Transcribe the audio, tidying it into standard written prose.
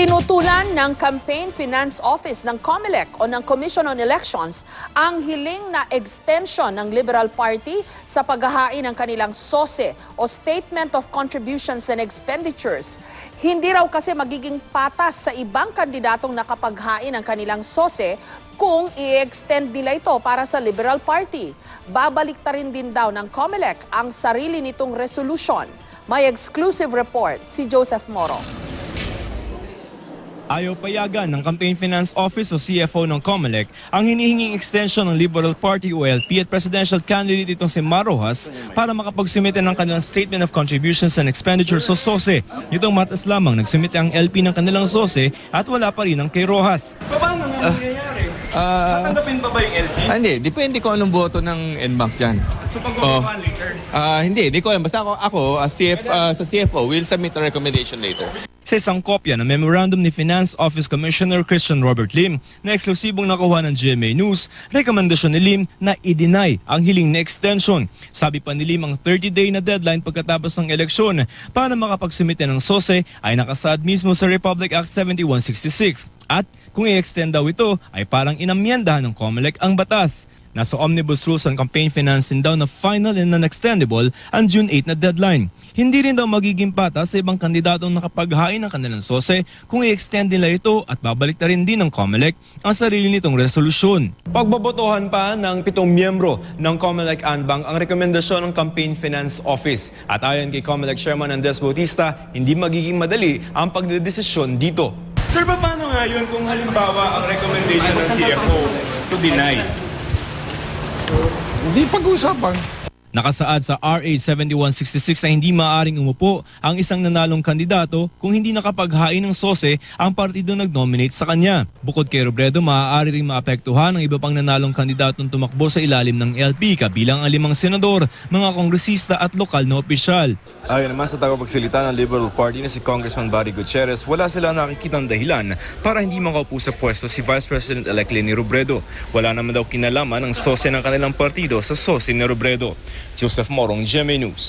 Pinutulan ng Campaign Finance Office ng COMELEC o ng Commission on Elections ang hiling na extension ng Liberal Party sa paghahain ng kanilang SOSE o Statement of Contributions and Expenditures. Hindi raw kasi magiging patas sa ibang kandidatong nakapaghain ng kanilang SOSE kung i-extend nila ito para sa Liberal Party. Babaliktarin din daw ng COMELEC ang sarili nitong resolution. May exclusive report si Joseph Moro. Ayaw payagan ng Campaign Finance Office o CFO ng COMELEC ang hinihinging extension ng Liberal Party o LP at presidential candidate itong si Mar Rojas para makapagsumite ng kanilang Statement of Contributions and Expenditures o SOSE. Nitong Martes lamang nagsumite ang LP ng kanilang SOSE at wala pa rin ang kay Rojas. Paano nga nangyayari? Tatanggapin pa ba yung LP? Hindi, depende kung anong boto ng NBank dyan. So pag-upahan later? Hindi ko alam. Basta ako as sa CFO, will submit a recommendation later. Sa isang kopya ng memorandum ni Finance Office Commissioner Christian Robert Lim na eksklusibong nakuha ng GMA News, rekomendasyon ni Lim na i-deny ang hiling na extension. Sabi pa ni Lim ang 30-day na deadline pagkatapos ng eleksyon para makapagsumite ng SOSE ay nakasaad mismo sa Republic Act 7166. At kung i-extend daw ito ay parang inamyendahan ng COMELEC ang batas. Nasa Omnibus Rules on Campaign Financing daw na final and non-extendable ang June 8 na deadline. Hindi rin daw magiging patas sa ibang kandidatong nakapaghain ng kanilang SOSE kung i-extend nila ito at babaliktarin din ng COMELEC ang sarili nitong resolusyon. Pagbobotohan pa ng 7 miyembro ng COMELEC Anbang ang rekomendasyon ng Campaign Finance Office. At ayon kay COMELEC Chairman Andres Bautista, hindi magiging madali ang pagdedesisyon dito. Sir, paano nga yun kung halimbawa ang recommendation ng CFO to deny? Hindi pag-uusapan. Nakasaad sa RA 7166 na hindi maaaring umupo ang isang nanalong kandidato kung hindi nakapaghain ng SOSE ang partido nag-nominate sa kanya. Bukod kay Robredo, maaari ring maapektuhan ang iba pang nanalong kandidatong tumakbo sa ilalim ng LP kabilang ang 5 senador, mga kongresista at lokal na opisyal. Ayon naman sa tagapagsalita ng Liberal Party na si Congressman Barry Gutierrez, wala sila nakikitang dahilan para hindi makaupo sa pwesto si Vice President-elect Leni Robredo. Wala naman daw kinalaman ang SOSE ng kanilang partido sa SOSE ni Robredo. Joseph Morong, GMA News.